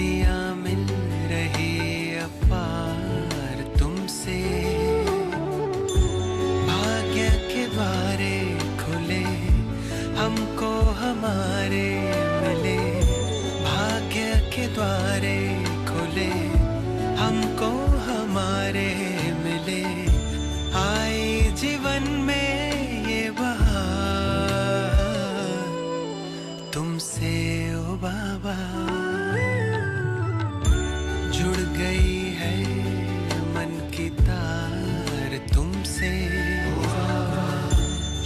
शक्तियाँ मिल रही अपार तुमसे, भाग्य के द्वारे खुले हमको हमारे मिले, भाग्य के द्वारे खुले हमको हमारे मिले, आए जीवन में ये बहार तुमसे ओ बाबा। जुड़ गई है मन की तार तुमसे,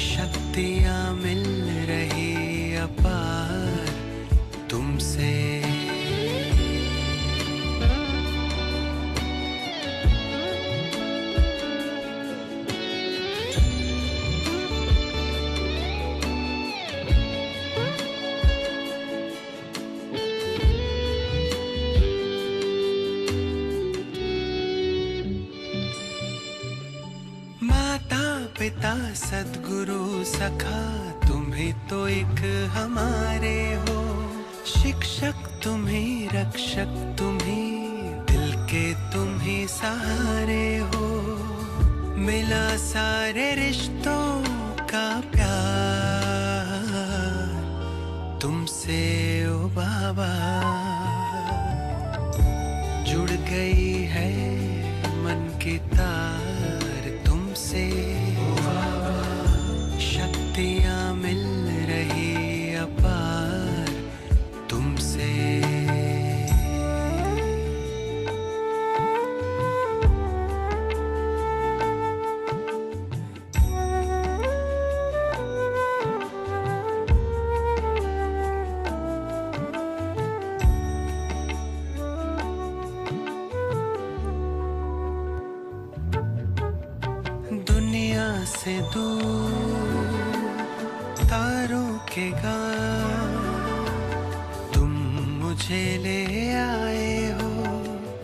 शक्तियाँ मिल रही अपार तुमसे। माता पिता सद्गुरु सखा तुम ही तो एक हमारे हो, शिक्षक तुम ही रक्षक तुम ही दिल के तुम ही सहारे हो, मिला सारे रिश्तों का प्यार तुमसे ओ बाबा। जुड़ गई है मन की तार तुमसे, शक्तियाँ मिल रही अपार तुमसे। दुनिया से दूर तारों के गांव तुम मुझे ले आए हो,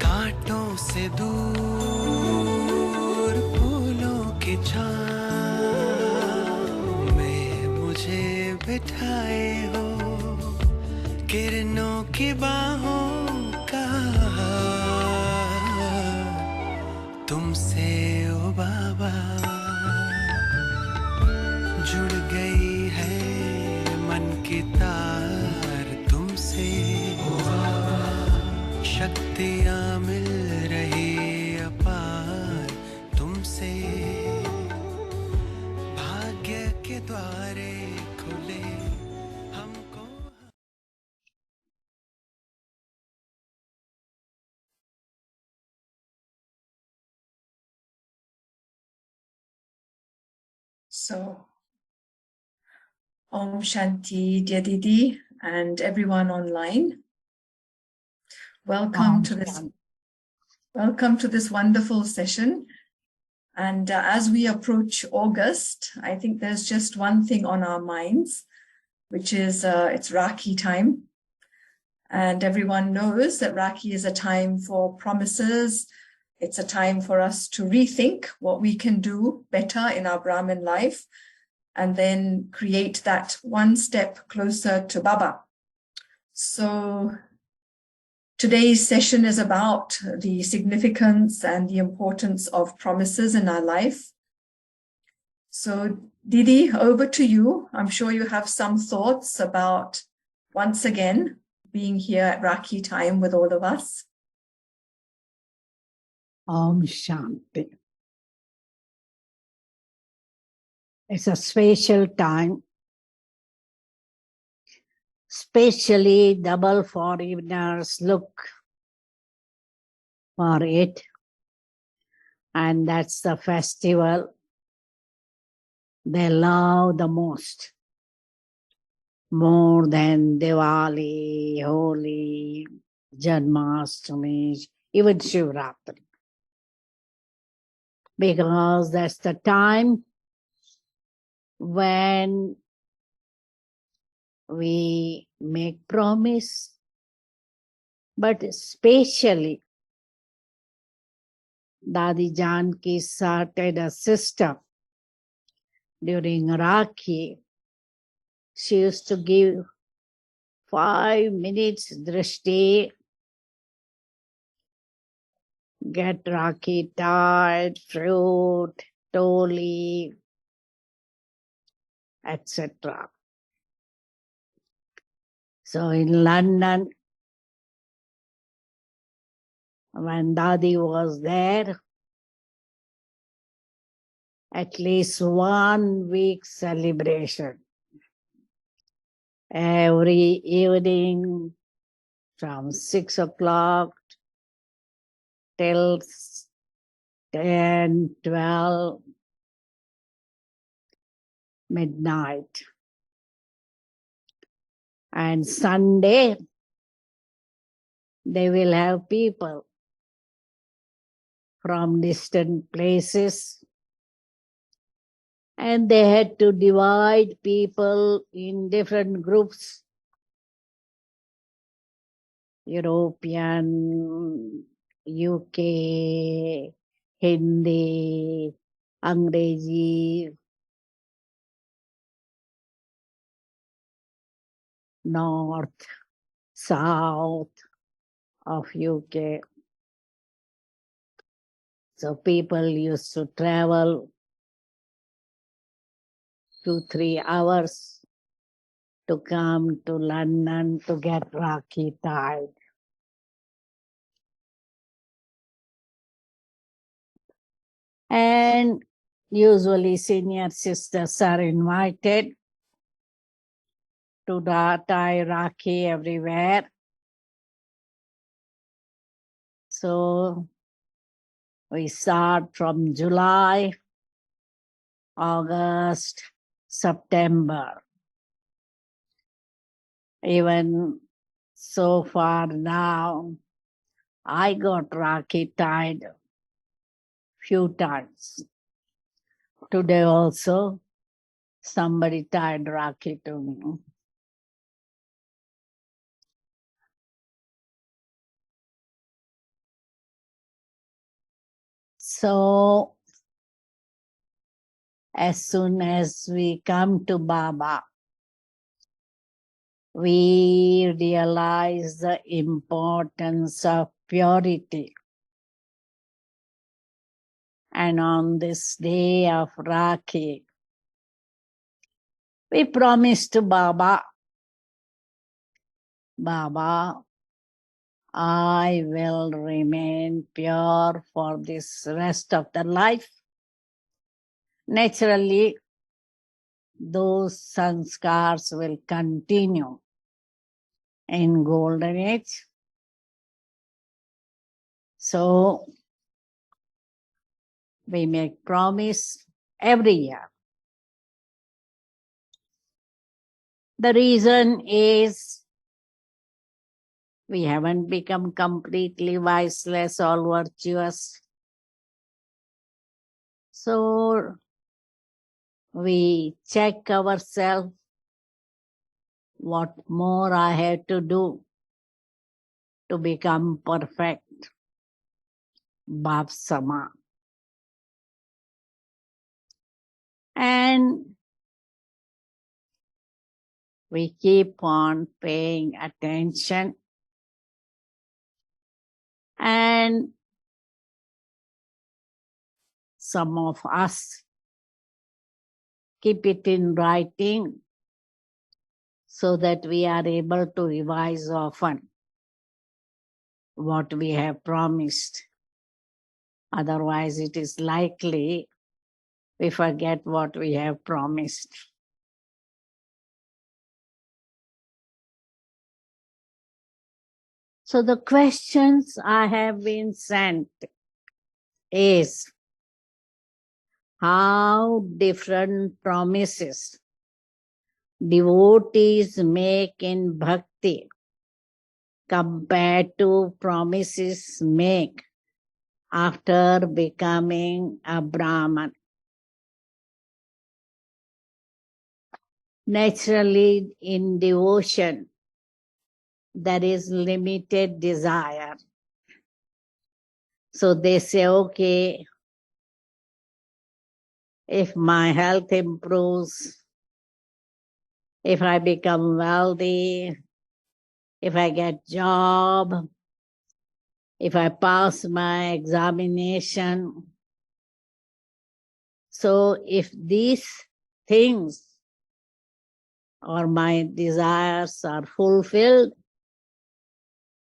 कांटों से दूर फूलों की छाँव में मुझे बिठाए हो, किरणों की बाहों का तुमसे ओ बाबा। जुड़ गई है मन की तार तुमसे, शक्तियाँ मिल रही अपार तुमसे, भाग्य के द्वारे खुले हमको। So, Om Shanti, dear Didi, and everyone online. Welcome to this wonderful session. And as we approach August, I think there's just one thing on our minds, which is it's Rakhi time. And everyone knows that Rakhi is a time for promises. It's a time for us to rethink what we can do better in our Brahmin life, and then create that one step closer to Baba. So today's session is about the significance and the importance of promises in our life. So Didi, over to you. I'm sure you have some thoughts about, once again, being here at Rakhi time with all of us. Om Shanti. It's a special time, especially double foreigners look for it, and that's the festival they love the most, more than Diwali, Holi, Janmashtami, even Shivratri, because that's the time when we make promise, but especially Dadi Janki started a system during Rakhi. She used to give 5 minutes drishti get Rakhi tied, fruit, toli, etc. So in London, when Dadi was there, at least 1 week celebration. Every evening from 6 o'clock till 10, 12, midnight. And Sunday, they will have people from distant places. And they had to divide people in different groups. European, UK, Hindi, Angrezi, North, South of UK. So people used to travel 2-3 hours to come to London to get Rakhi tied. And usually senior sisters are invited to tie Rakhi everywhere. So we start from July, August, September. Even so far now, I got Rakhi tied few times. Today also, somebody tied Rakhi to me. So, as soon as we come to Baba, we realize the importance of purity. And on this day of Rakhi, we promise to Baba, Baba, I will remain pure for this rest of the life. Naturally, those sanskars will continue in golden age. So we make promise every year. The reason is we haven't become completely viceless or virtuous. So we check ourselves, what more I have to do to become perfect. Bhav Sama. And we keep on paying attention. And some of us keep it in writing so that we are able to revise often what we have promised. Otherwise, it is likely we forget what we have promised. So the questions I have been sent is how different promises devotees make in bhakti compared to promises make after becoming a Brahman. Naturally, in devotion, there is limited desire. So they say, okay, if my health improves, if I become wealthy, if I get job, if I pass my examination. So if these things or my desires are fulfilled,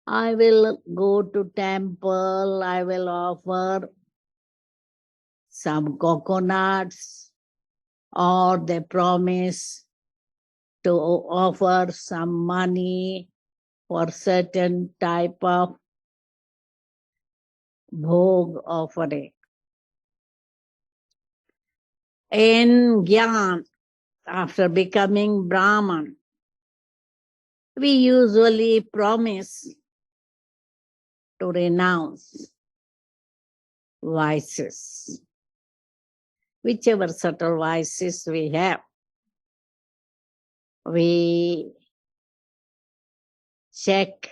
I will go to temple, I will offer some coconuts, or they promise to offer some money for certain type of bhog offering. In Gyan, after becoming Brahman, we usually promise to renounce vices, whichever subtle vices we have. We check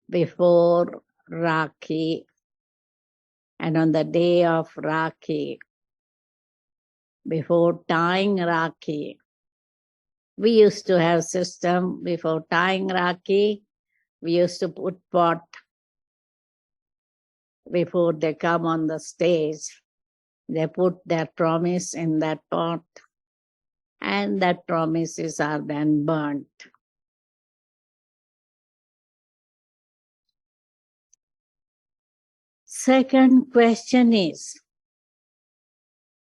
before Rakhi, and on the day of Rakhi, before tying Rakhi, we used to have system before tying Rakhi, we used to put pot before they come on the stage. They put their promise in that pot, and that promises are then burnt. Second question is,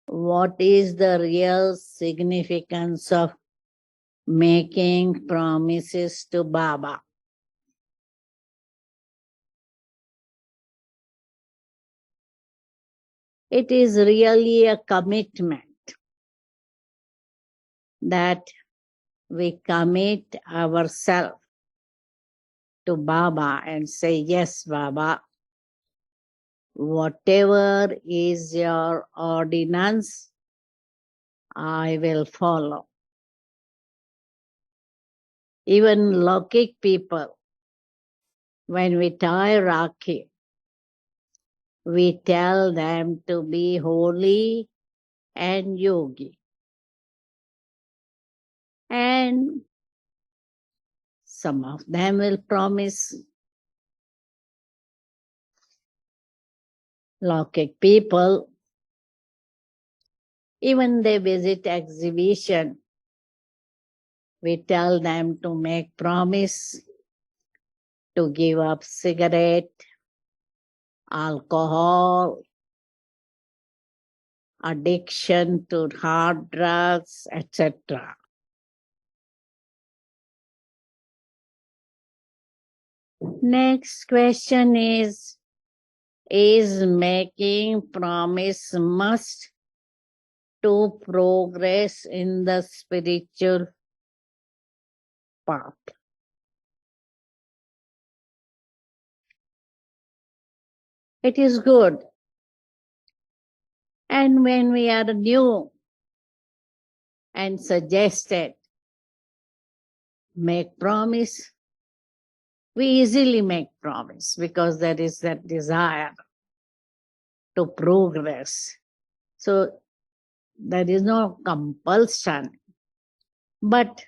what is the real significance of making promises to Baba? It is really a commitment that we commit ourselves to Baba and say, yes, Baba, whatever is your ordinance, I will follow. Even Lokik people, when we tie Rakhi, we tell them to be holy and yogi. And some of them will promise. Lokik people, even they visit exhibition, we tell them to make promise to give up cigarette, alcohol, addiction to hard drugs, etc. Next question is making promise must to progress in the spiritual path? It is good. And when we are new and suggested, make promise, we easily make promise because there is that desire to progress. So there is no compulsion, but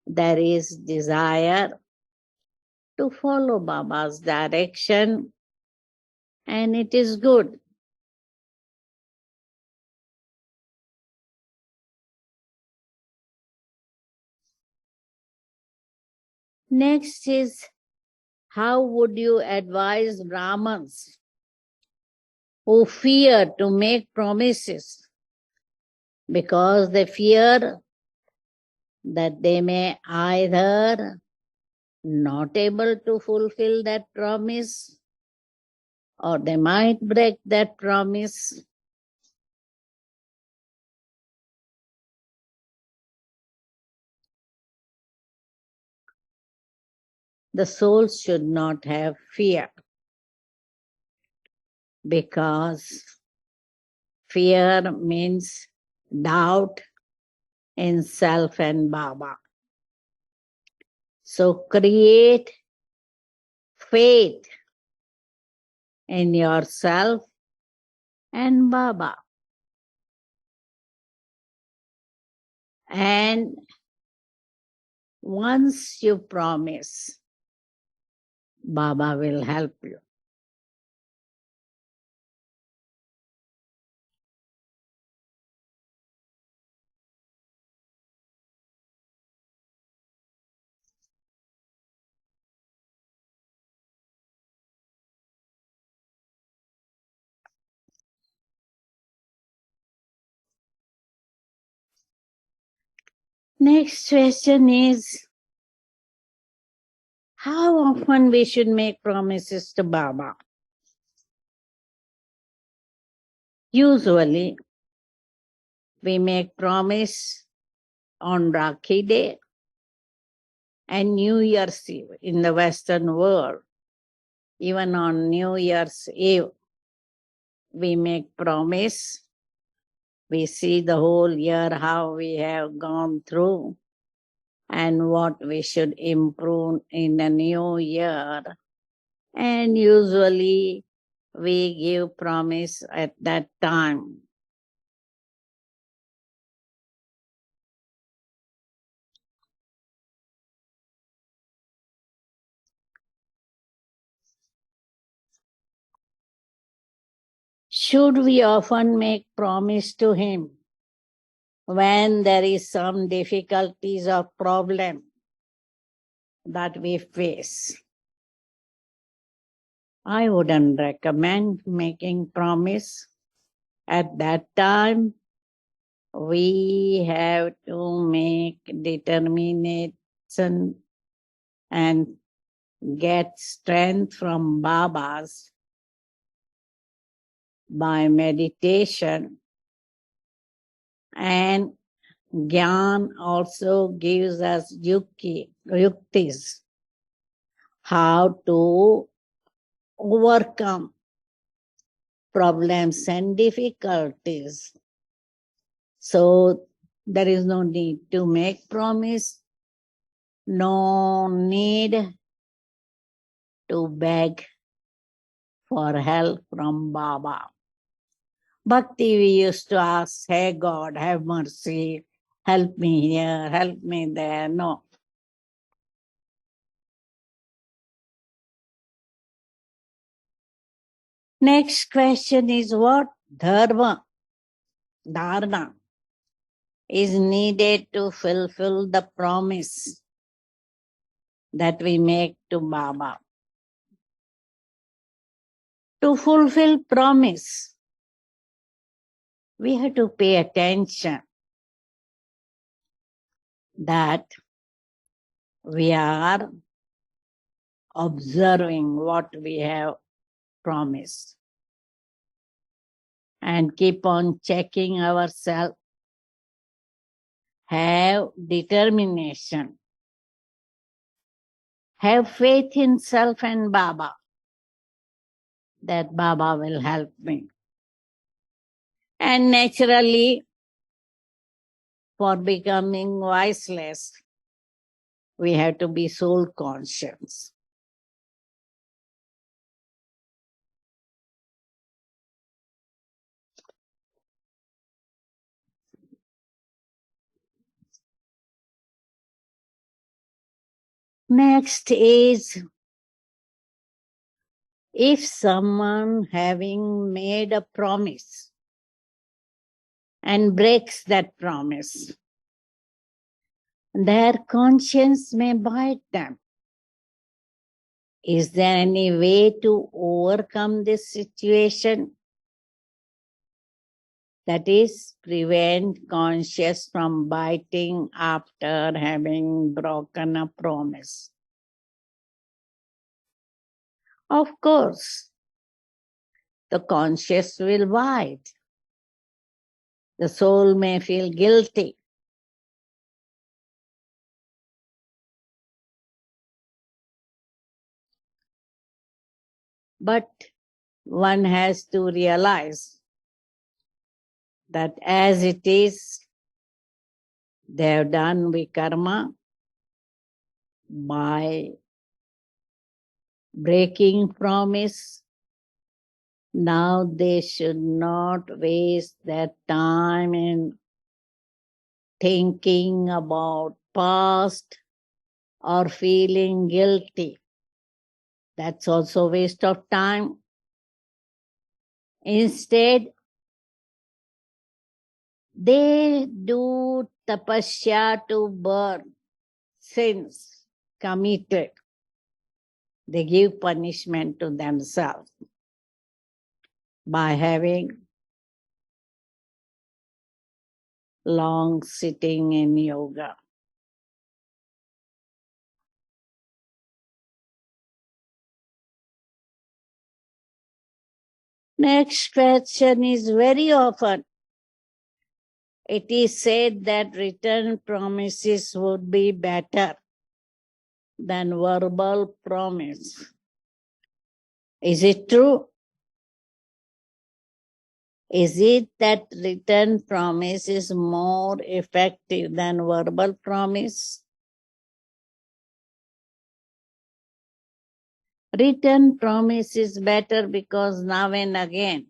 there is desire to follow Baba's direction, and it is good. Next is, how would you advise Brahmins who fear to make promises because they fear that they may either not able to fulfill that promise or they might break that promise? The soul should not have fear, because fear means doubt in self and Baba. So create faith in yourself and Baba. And once you promise, Baba will help you. Next question is, how often we should make promises to Baba? Usually, we make promise on Rakhi Day and New Year's Eve in the Western world. Even on New Year's Eve, we make promise. We see the whole year how we have gone through and what we should improve in the new year. And usually we give promise at that time. Should we often make promise to him when there is some difficulties or problem that we face? I wouldn't recommend making promise. At that time, we have to make determination and get strength from Babas by meditation. And Gyan also gives us yuktis, how to overcome problems and difficulties. So there is no need to make promise, no need to beg for help from Baba. Bhakti, we used to ask, hey God, have mercy, help me here, help me there. No. Next question is, what dharma is needed to fulfill the promise that we make to Baba? To fulfill promise, we have to pay attention that we are observing what we have promised and keep on checking ourselves, have determination, have faith in self and Baba, that Baba will help me. And naturally, for becoming wiseless, we have to be soul conscious. Next is, if someone having made a promise and breaks that promise, their conscience may bite them. Is there any way to overcome this situation? That is, prevent conscience from biting after having broken a promise. Of course, the conscience will bite. The soul may feel guilty. But one has to realize that as it is, they have done vikarma by breaking promise. Now they should not waste their time in thinking about past or feeling guilty. That's also waste of time. Instead, they do tapasya to burn sins committed. They give punishment to themselves by having long sitting in yoga. Next question is, very often it is said that written promises would be better than verbal promise. Is it true? Is it that written promise is more effective than verbal promise? Written promise is better because now and again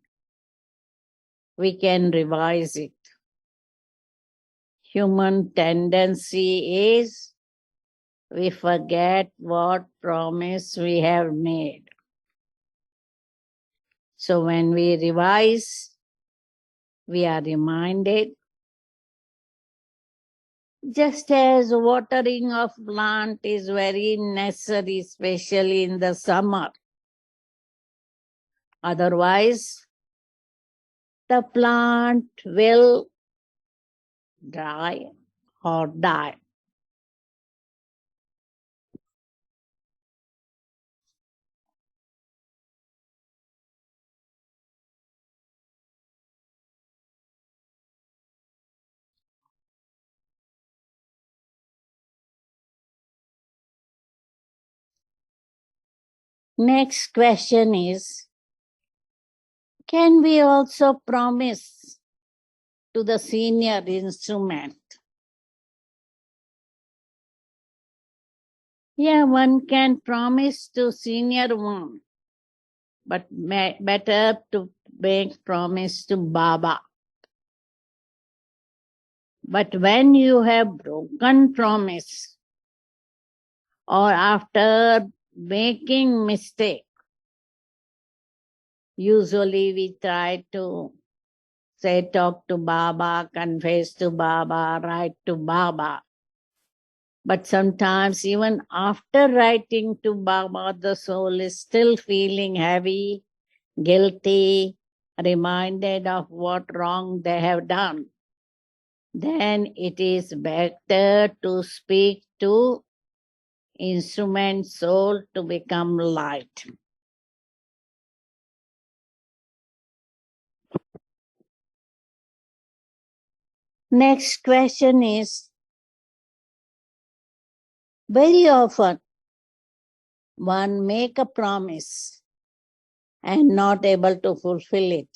we can revise it. Human tendency is we forget what promise we have made. So when we revise, we are reminded, just as watering of plant is very necessary, especially in the summer. Otherwise, the plant will dry or die. Next question is, can we also promise to the senior instrument? Yeah, one can promise to senior one, but better to make promise to Baba. But when you have broken promise or after making mistake, usually we try to say, talk to Baba, confess to Baba, write to Baba. But sometimes even after writing to Baba, the soul is still feeling heavy, guilty, reminded of what wrong they have done. Then it is better to speak to instrument soul to become light. Next question is, very often one make a promise and not able to fulfill it.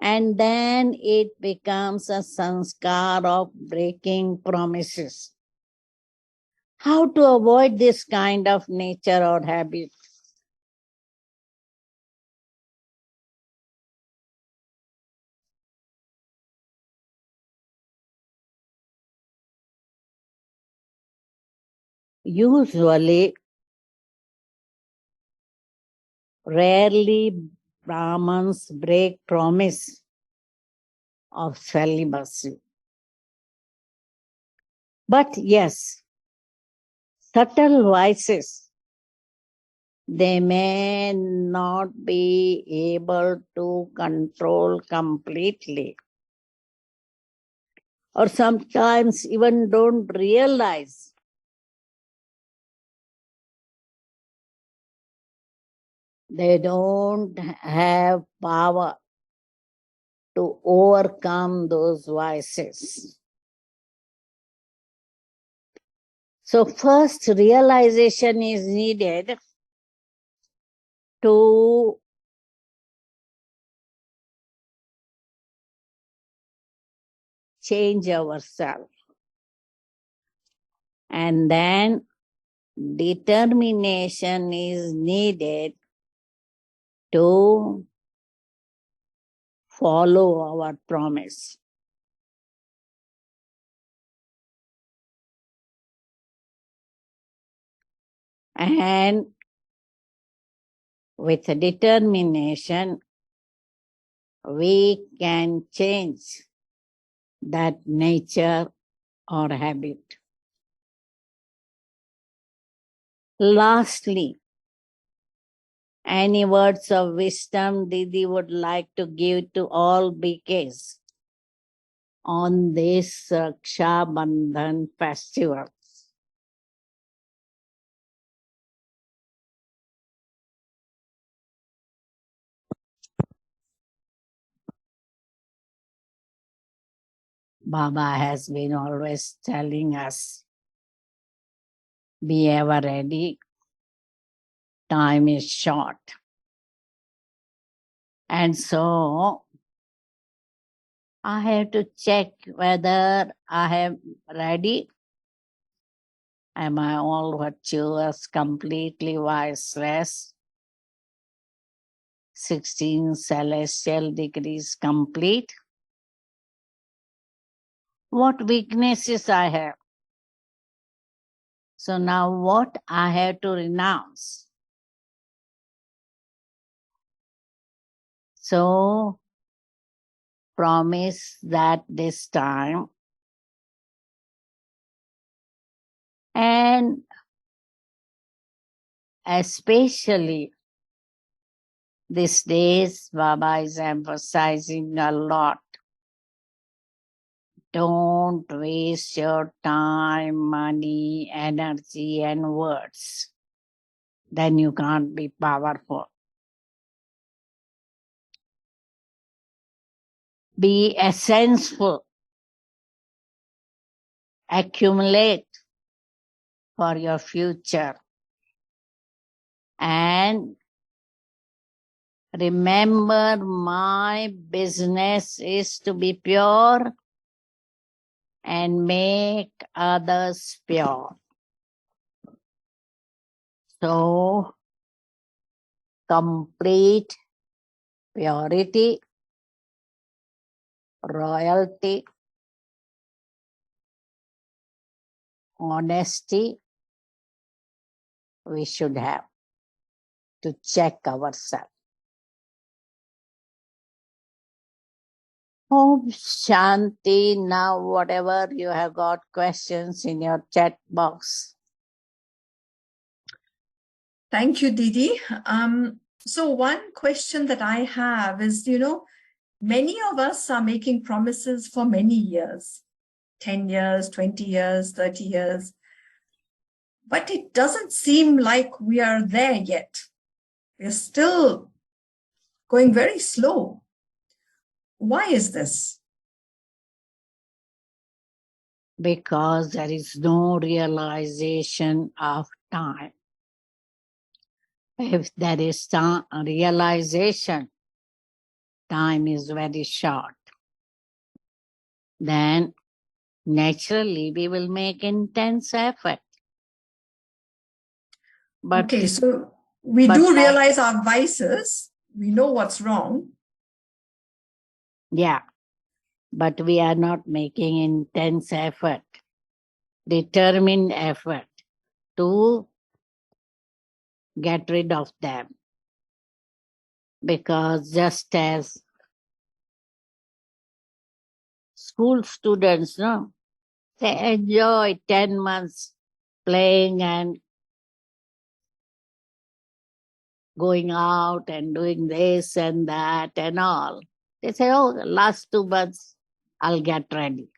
And then it becomes a sanskar of breaking promises. How to avoid this kind of nature or habit? Usually, rarely Brahmins break promise of celibacy. But yes, subtle vices, they may not be able to control completely, or sometimes even don't realize they don't have power to overcome those vices. So first realization is needed to change ourselves. And then determination is needed to follow our promise. And with determination, we can change that nature or habit. Lastly, any words of wisdom Didi would like to give to all BKs on this Raksha Bandhan festival? Baba has been always telling us, be ever ready, time is short. And so I have to check whether I am ready. Am I all virtuous, completely viceless? 16 celestial degrees complete? What weaknesses I have? So now what I have to renounce? So promise that this time, and especially these days, Baba is emphasizing a lot. Don't waste your time, money, energy, and words. Then you can't be powerful. Be essential. Accumulate for your future. And remember, my business is to be pure and make others pure. So, complete purity, royalty, honesty, we should have to check ourselves. Om Shanti. Now, whatever you have got questions in your chat box. Thank you, Didi. So one question that I have is, many of us are making promises for many years, 10 years, 20 years, 30 years, but it doesn't seem like we are there yet. We're still going very slow. Why is this? Because there is no realization of time. If there is realization, time is very short. Then naturally we will make intense effort. But, okay, so we do realize our vices. We know what's wrong. Yeah, but we are not making intense effort, determined effort to get rid of them. Because just as school students, they enjoy 10 months playing and going out and doing this and that and all. They say, oh, the last 2 months, I'll get ready.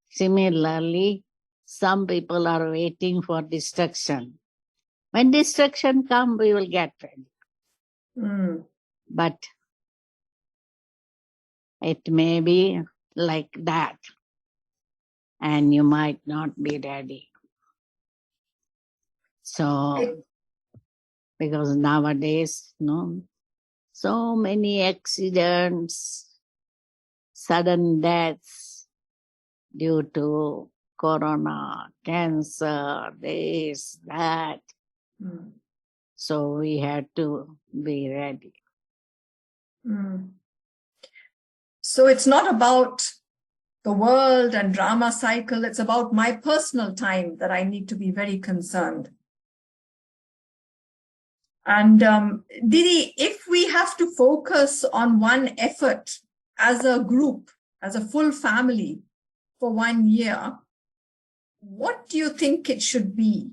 Similarly, some people are waiting for destruction. When destruction comes, we will get ready. But it may be like that, and you might not be ready. So, because nowadays, so many accidents, sudden deaths due to corona, cancer, this, that. So we had to be ready. So it's not about the world and drama cycle. It's about my personal time that I need to be very concerned. And Didi, if we have to focus on one effort as a group, as a full family for 1 year, what do you think it should be?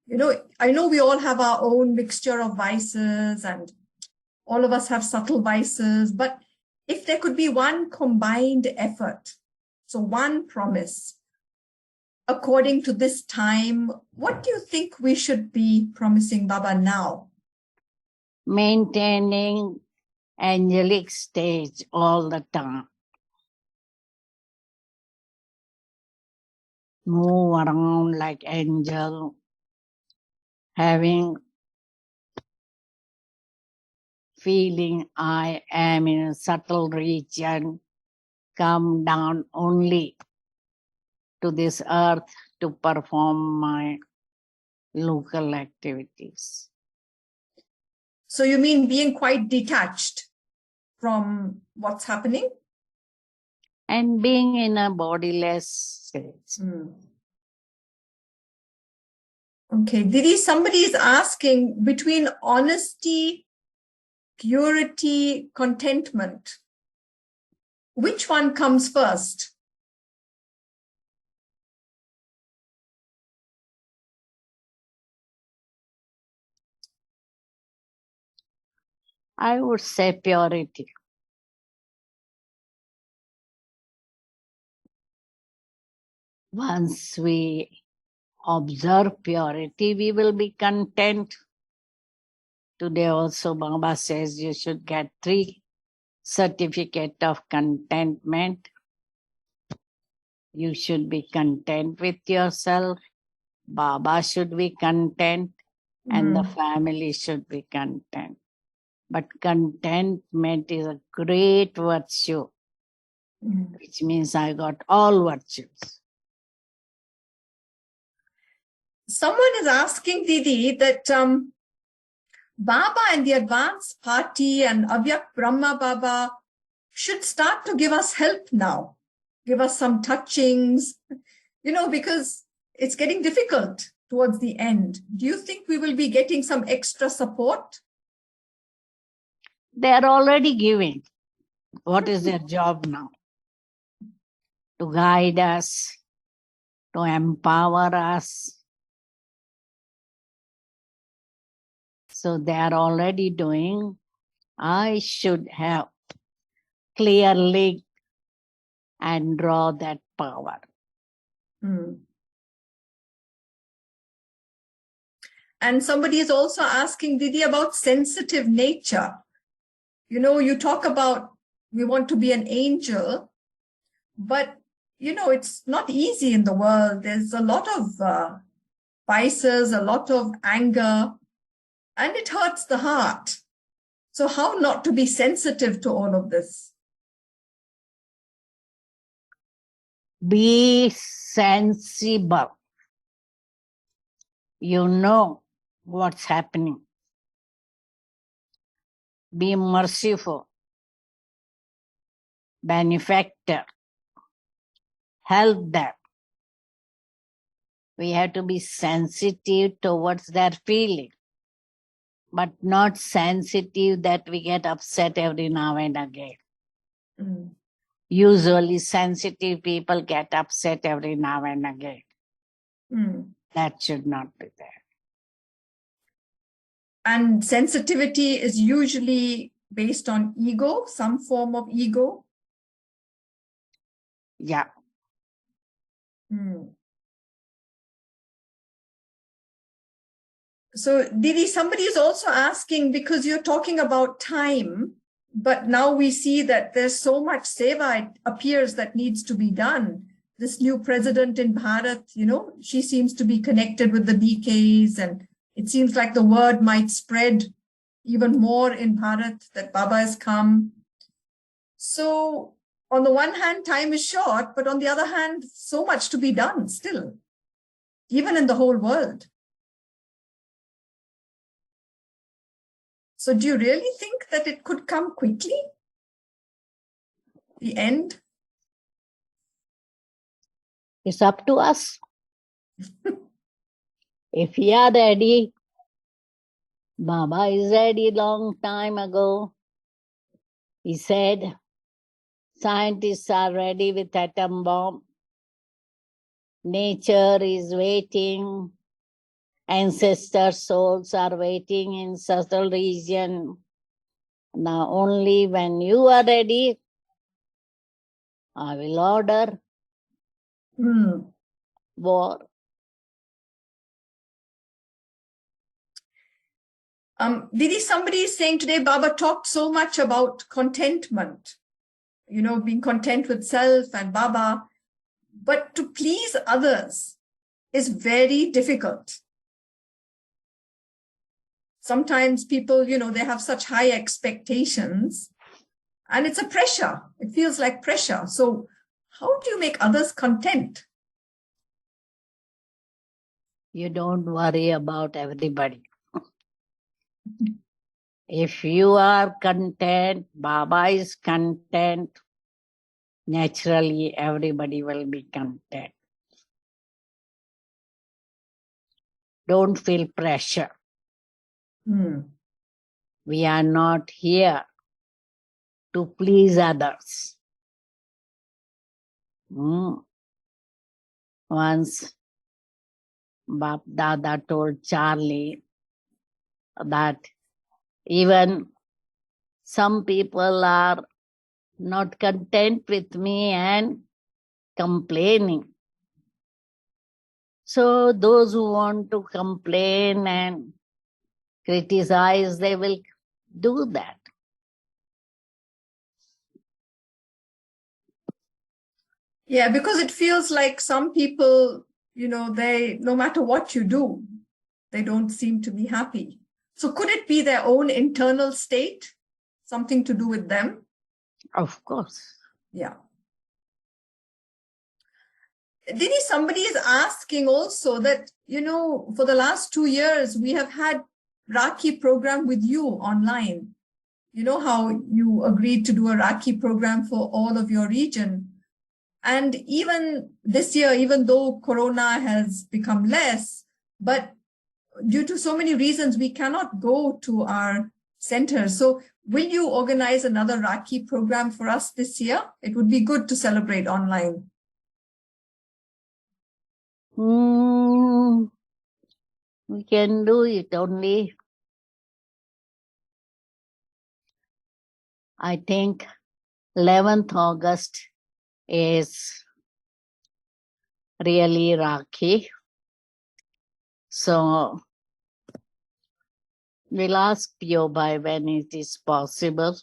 You know, I know we all have our own mixture of vices and all of us have subtle vices, but if there could be one combined effort, so one promise, according to this time, what do you think we should be promising Baba now? Maintaining angelic stage all the time. Move around like angel, having feeling I am in a subtle region, come down only to this earth to perform my local activities. So you mean being quite detached from what's happening? And being in a bodiless state. Okay, Didi, somebody is asking between honesty, purity, contentment, which one comes first? I would say purity. Once we observe purity, we will be content. Today also Baba says you should get 3 certificate of contentment. You should be content with yourself. Baba should be content and the family should be content. But contentment is a great virtue, which means I got all virtues. Someone is asking, Didi, that Baba and the Advanced Party and Avyak Brahma Baba should start to give us help now, give us some touchings, you know, because it's getting difficult towards the end. Do you think we will be getting some extra support? They are already giving. What is their job now? To guide us, to empower us. So they are already doing. I should have clearly and draw that power. And somebody is also asking, Didi, about sensitive nature. You know, you talk about we want to be an angel, but, you know, it's not easy in the world. There's a lot of vices, a lot of anger, and it hurts the heart. So how not to be sensitive to all of this? Be sensible. You know what's happening. Be merciful. Benefactor. Help them. We have to be sensitive towards their feeling, but not sensitive that we get upset every now and again. Usually sensitive people get upset every now and again. That should not be there. And sensitivity is usually based on ego, some form of ego. Yeah. So, Didi, somebody is also asking, because you're talking about time, but now we see that there's so much seva, it appears, that needs to be done. This new president in Bharat, you know, she seems to be connected with the BKs, and it seems like the word might spread even more in Bharat that Baba has come. So, on the one hand, time is short, but on the other hand, so much to be done still, even in the whole world. So do you really think that it could come quickly? The end? It's up to us. If we are ready, Baba is said a long time ago. He said, scientists are ready with atom bomb. Nature is waiting. Ancestor souls are waiting in subtle region. Now only when you are ready, I will order war. Didi, somebody is saying today, Baba talked so much about contentment, being content with self and Baba, but to please others is very difficult. Sometimes people, they have such high expectations and it's a pressure. It feels like pressure. So how do you make others content? You don't worry about everybody. If you are content, Baba is content, naturally everybody will be content. Don't feel pressure. We are not here to please others. Once Bap Dada told Charlie that even some people are not content with me and complaining. So those who want to complain and criticize, they will do that. Yeah, because it feels like some people, they, no matter what you do, they don't seem to be happy. So could it be their own internal state? Something to do with them? Of course. Yeah. Didi, somebody is asking also that, for the last 2 years, we have had Rakhi program with you online. You know how you agreed to do a Rakhi program for all of your region. And even this year, even though Corona has become less, but due to so many reasons, we cannot go to our center. So will you organize another Rakhi program for us this year? It would be good to celebrate online. We can do it only. I think 11th August is really Rakhi. So we'll ask you by when it is possible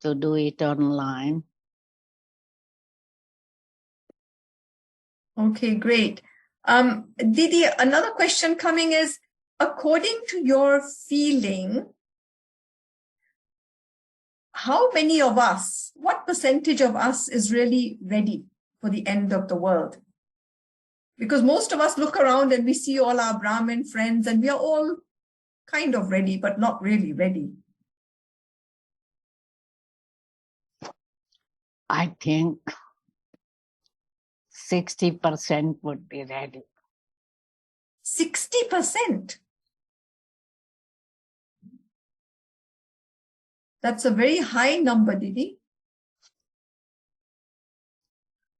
to do it online. Okay, great. Didi, another question coming is, according to your feeling, how many of us, what percentage of us is really ready for the end of the world? Because most of us look around and we see all our Brahmin friends and we are all kind of ready, but not really ready. I think 60% would be ready. 60%? That's a very high number, Didi.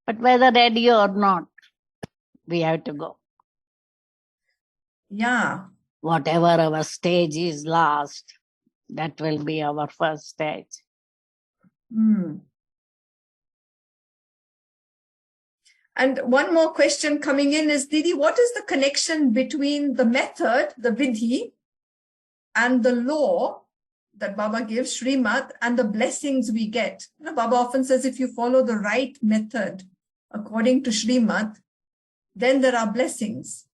But whether ready or not, we have to go. Yeah. Whatever our stage is last, that will be our first stage. And one more question coming in is, Didi, what is the connection between the method, the vidhi, and the law that Baba gives, Srimad, and the blessings we get? Baba often says if you follow the right method according to Srimad, then there are blessings.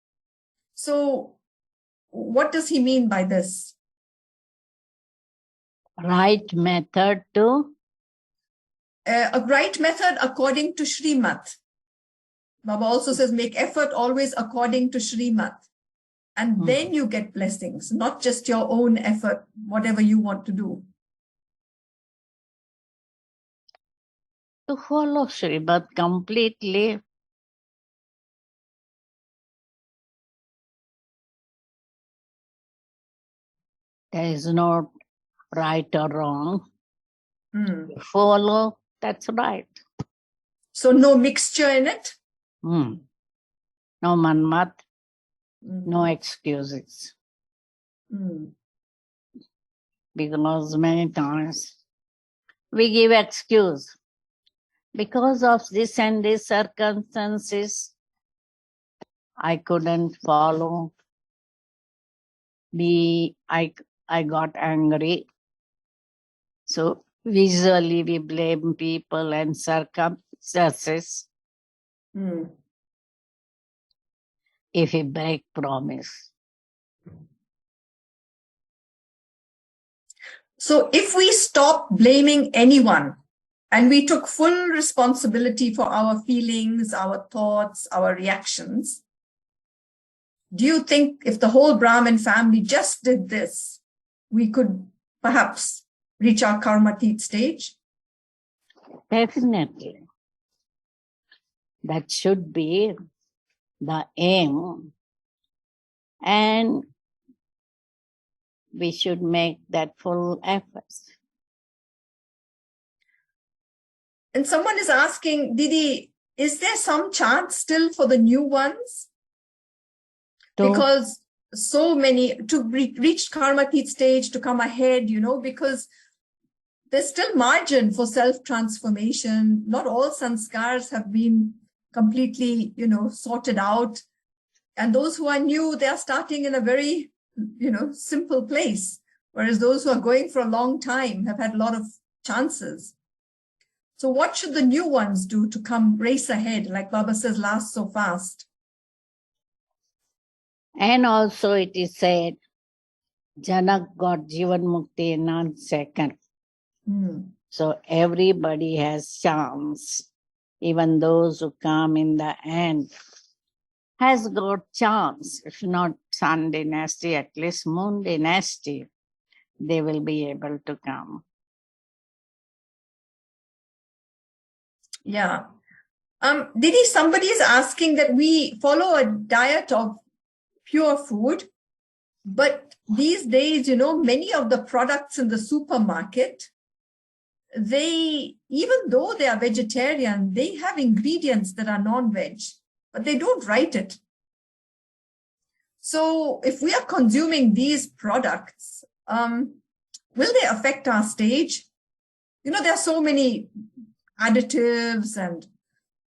So what does he mean by this? Right method to? A right method according to Srimad. Baba also says make effort always according to Srimad. And then you get blessings, not just your own effort, whatever you want to do. To follow Srimad completely. There is no right or wrong. Hmm. Follow, that's right. So no mixture in it? No manmat, Hmm. no excuses. Hmm. Because many times we give excuse. Because of this and these circumstances, I couldn't follow. I got angry. So visually we blame people and circumstances Hmm. if we break promise. So if we stop blaming anyone and we took full responsibility for our feelings, our thoughts, our reactions, do you think if the whole Brahmin family just did this, we could perhaps reach our karmatit stage? Definitely. That should be the aim. And we should make that full efforts. And someone is asking, Didi, is there some chance still for the new ones? Because so many, to reach karmatit stage, to come ahead, because there's still margin for self-transformation. Not all sanskars have been completely, sorted out. And those who are new, they are starting in a very, simple place. Whereas those who are going for a long time have had a lot of chances. So what should the new ones do to come race ahead? Like Baba says, last so fast. And also it is said, Janak got Jivan Mukti in 9 seconds. So everybody has chance. Even those who come in the end has got chance. If not Sun dynasty, at least Moon dynasty, they will be able to come. Yeah. Didi, somebody is asking that we follow a diet of pure food, but these days, many of the products in the supermarket, even though they are vegetarian, they have ingredients that are non-veg, but they don't write it. So if we are consuming these products, will they affect our stage? There are so many additives and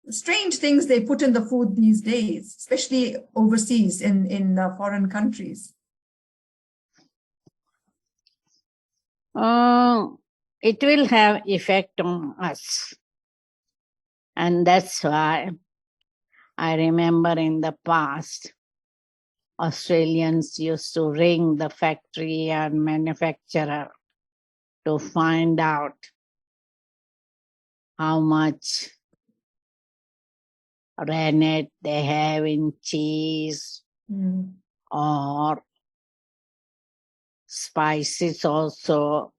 strange things they put in the food these days, especially overseas in foreign countries. It will have effect on us. And that's why I remember in the past, Australians used to ring the factory and manufacturer to find out how much rennet they have in cheese or spices also,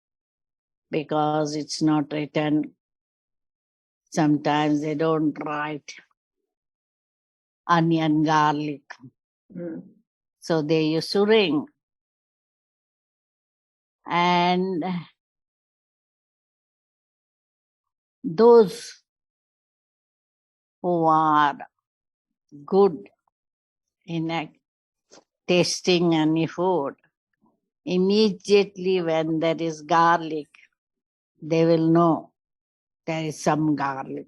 because it's not written. Sometimes they don't write onion, garlic. So they used to ring. And those who are good in tasting any food, immediately when there is garlic, they will know there is some garlic.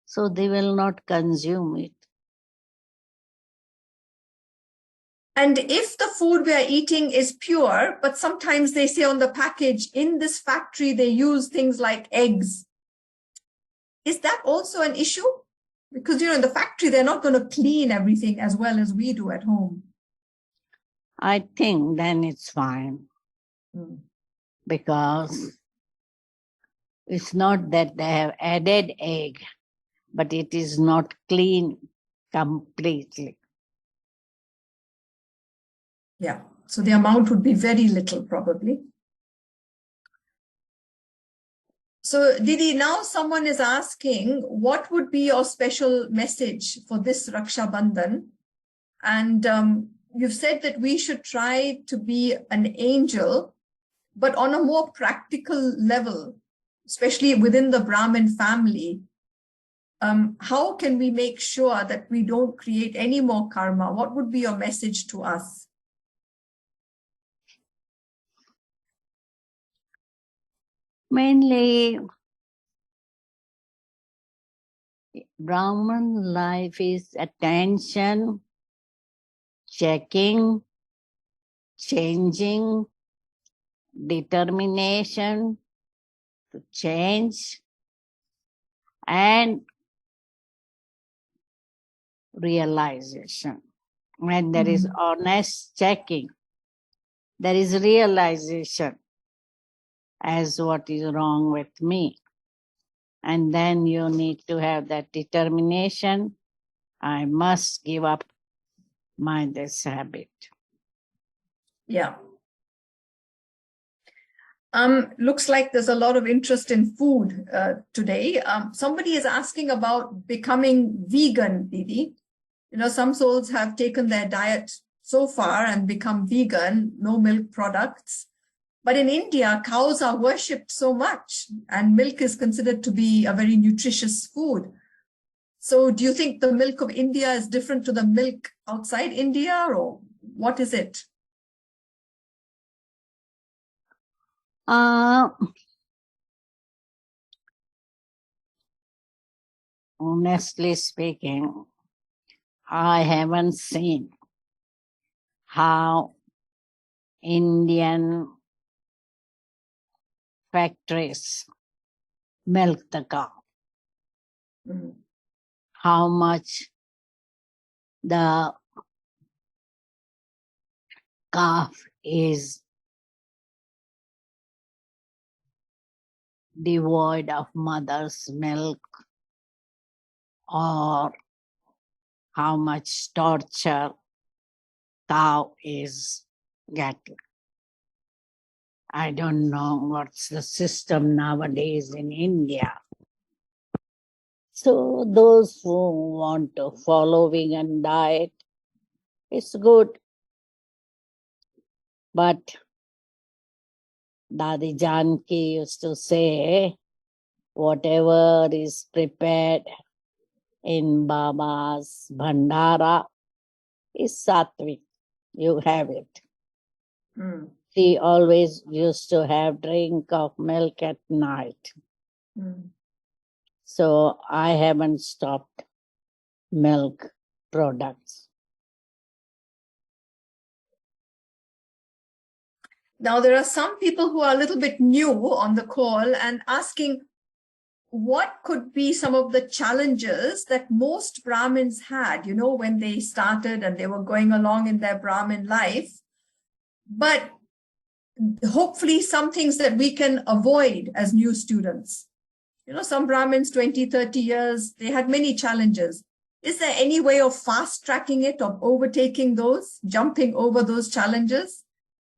So they will not consume it. And if the food we are eating is pure, but sometimes they say on the package, in this factory, they use things like eggs. Is that also an issue? Because, in the factory, they're not going to clean everything as well as we do at home. I think then it's fine. Because it's not that they have added egg, but it is not clean completely. Yeah, so the amount would be very little probably. So Didi, now someone is asking, what would be your special message for this Raksha Bandhan? And you've said that we should try to be an angel, but on a more practical level, especially within the Brahmin family. How can we make sure that we don't create any more karma? What would be your message to us? Mainly, Brahman life is attention, checking, changing, determination to change, and realization. When there is honest checking, there is realization as what is wrong with me. And then you need to have that determination. I must give up this habit. Yeah. Looks like there's a lot of interest in food today. Somebody is asking about becoming vegan, Didi. You know, some souls have taken their diet so far and become vegan, no milk products. But in India, cows are worshipped so much, and milk is considered to be a very nutritious food. So do you think the milk of India is different to the milk outside India, or what is it? Honestly speaking, I haven't seen how Indian factories milk the cow. How much the calf is devoid of mother's milk, or how much torture cow is getting. I don't know what's the system nowadays in India. So those who want to follow vegan diet, it's good. But Dadi Janki used to say, whatever is prepared in Baba's Bhandara is sattvic. You have it. She always used to have drink of milk at night. So I haven't stopped milk products. Now, there are some people who are a little bit new on the call and asking, what could be some of the challenges that most Brahmins had, you know, when they started and they were going along in their Brahmin life? But hopefully some things that we can avoid as new students. You know, some Brahmins, 20, 30 years, they had many challenges. Is there any way of fast tracking it, of overtaking those, jumping over those challenges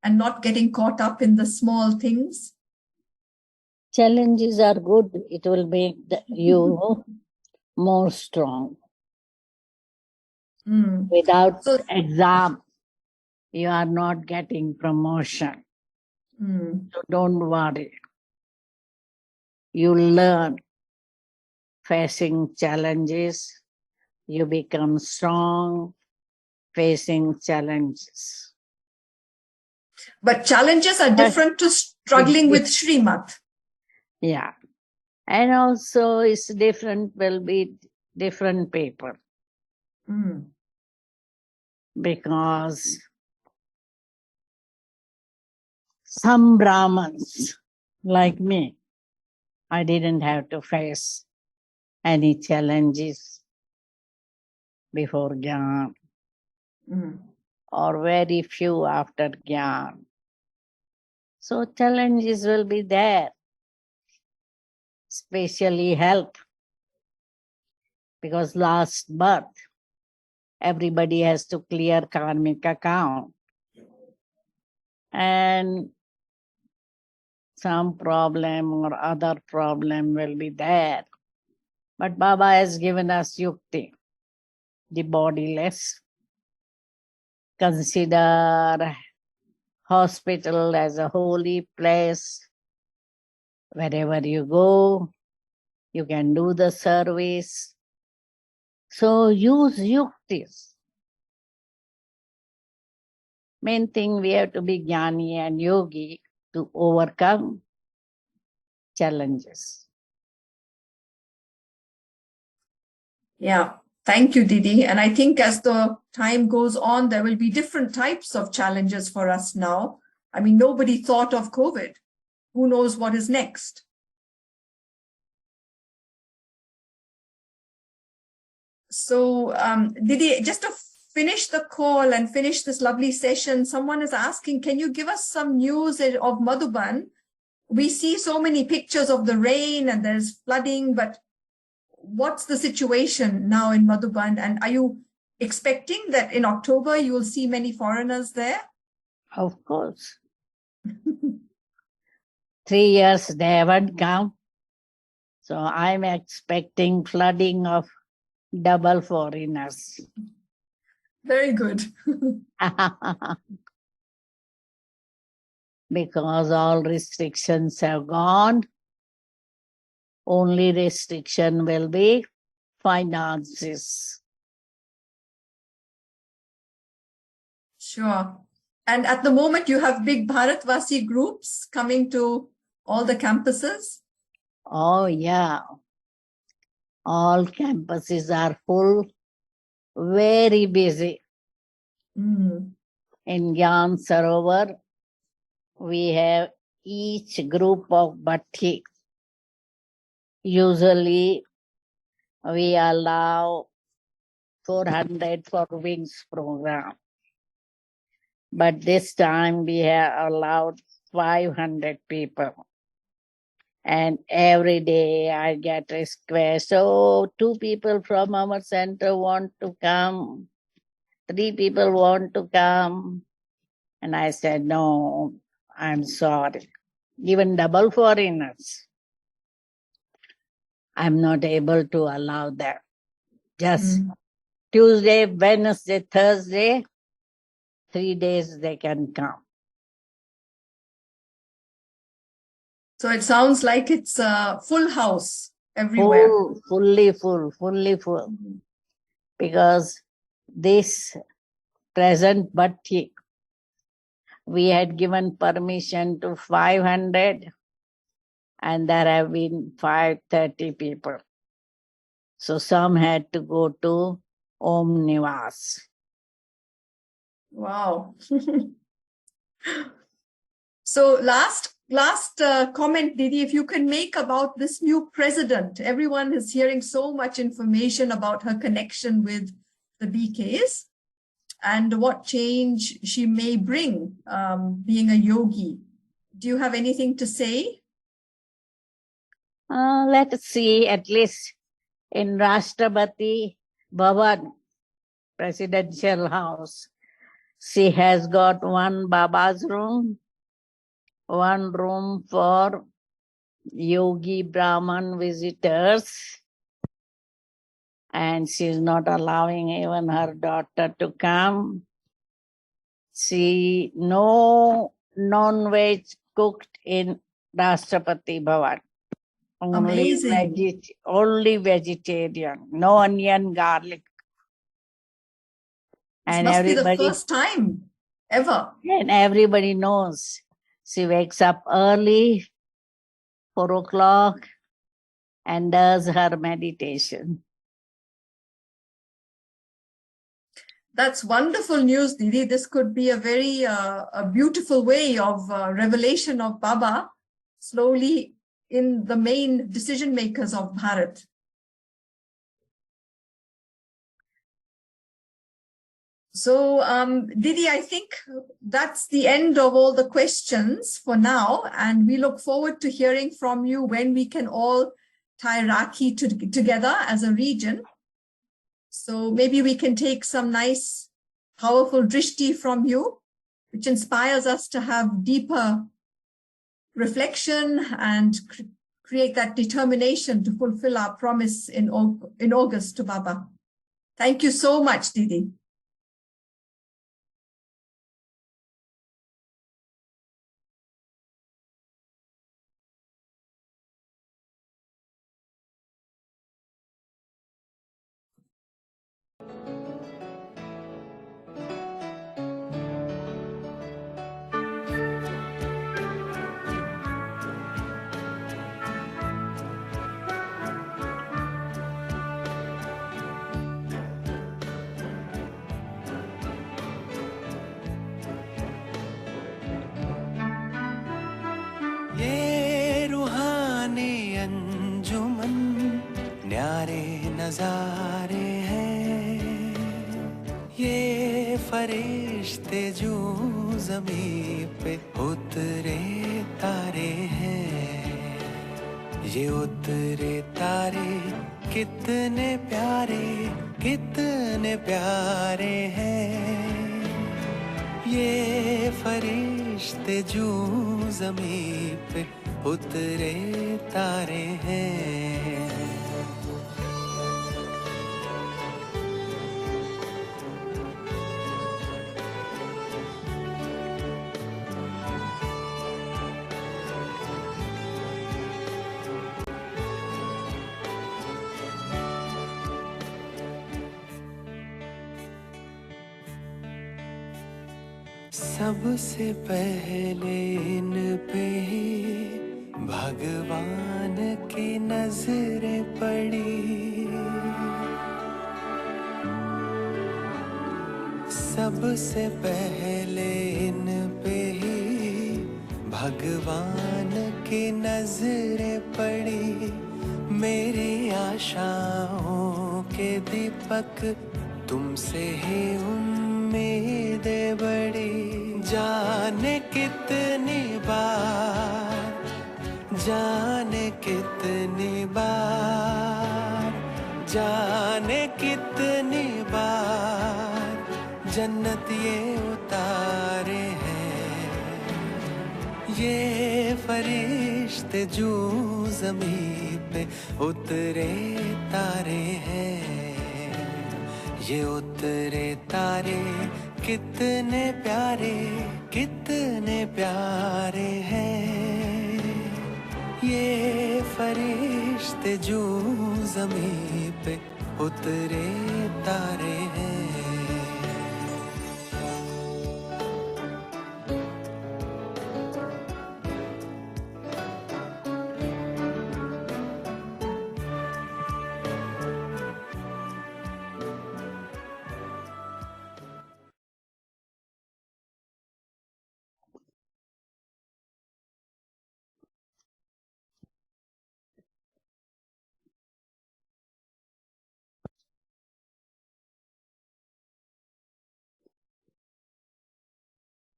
and not getting caught up in the small things? Challenges are good. It will make you more strong. Without exam, you are not getting promotion. So don't worry. You learn facing challenges. You become strong facing challenges. But challenges are different to struggling with Srimad. Yeah. And also it's different, will be different paper. Because some Brahmins, like me, I didn't have to face any challenges before Gyan, or very few after Gyan. So challenges will be there, especially health, because last birth, everybody has to clear karmic account. And some problem or other problem will be there. But Baba has given us yukti, the bodiless, consider hospital as a holy place. Wherever you go, you can do the service. So use yuktis. Main thing, we have to be jnani and yogi to overcome challenges. Yeah. Thank you, Didi. And I think as the time goes on, there will be different types of challenges for us now. I mean, nobody thought of COVID. Who knows what is next? So, Didi, just to finish the call and finish this lovely session, someone is asking, can you give us some news of Madhuban? We see so many pictures of the rain and there's flooding, but what's the situation now in Madhuban? And are you expecting that in October you will see many foreigners there? Of course. 3 years they haven't come. So I'm expecting flooding of double foreigners. Very good. Because all restrictions have gone. Only restriction will be finances. Sure. And at the moment, you have big Bharatvasi groups coming to all the campuses? Oh, yeah. All campuses are full, very busy. Mm. In Gyan Sarovar, we have each group of bhatti. Usually, we allow 400 for wings program. But this time we have allowed 500 people. And every day I get a request, so 2 people from our center want to come, 3 people want to come. And I said, no, I'm sorry. Even double foreigners, I'm not able to allow that. Just Tuesday, Wednesday, Thursday, 3 days they can come. So it sounds like it's a full house everywhere. Fully full. Because this present bhatti, we had given permission to 500 and there have been 530 people. So some had to go to Om Nivas. Wow. So last comment, Didi, if you can make about this new president. Everyone is hearing so much information about her connection with the BKs and what change she may bring being a yogi. Do you have anything to say? Let's see, at least in Rashtrapati Bhavan, presidential house, she has got one Baba's room, one room for yogi Brahman visitors, and she's not allowing even her daughter to come. She no non-veg cooked in Rashtrapati Bhavan. Amazing. Only vegetarian, no onion, garlic. This And must be the everybody, first time ever. and everybody knows. She wakes up early, 4 o'clock, and does her meditation. That's wonderful news, Didi. This could be a very a beautiful way of revelation of Baba slowly in the main decision makers of Bharat. So, Didi, I think that's the end of all the questions for now. And we look forward to hearing from you when we can all tie Rakhi together as a region. So maybe we can take some nice, powerful drishti from you, which inspires us to have deeper reflection and create that determination to fulfill our promise in August to Baba. Thank you so much, Didi. नजारे हैं, ये फरिश्ते जो ज़मीं पे उतरे तारे हैं, ये उतरे तारे कितने प्यारे हैं, ये फरिश्ते जो ज़मीं पे उतरे तारे हैं। सबसे पहले इन पे भगवान की नजरें पड़ी, सबसे पहले इन पे ही भगवान की नजरें पड़ी। मेरी आशाओं के दीपक तुमसे ही उम्मीदें बड़ी। जाने कितनी बार, जाने कितनी बार, जाने कितनी बार जन्नत ये उतारे हैं, ये फरिश्ते जो ज़मीं पे उतरे तारे हैं, ये उतरे तारे कितने प्यारे हैं, ये फरिश्ते जो ज़मीं पे उतरे तारे हैं।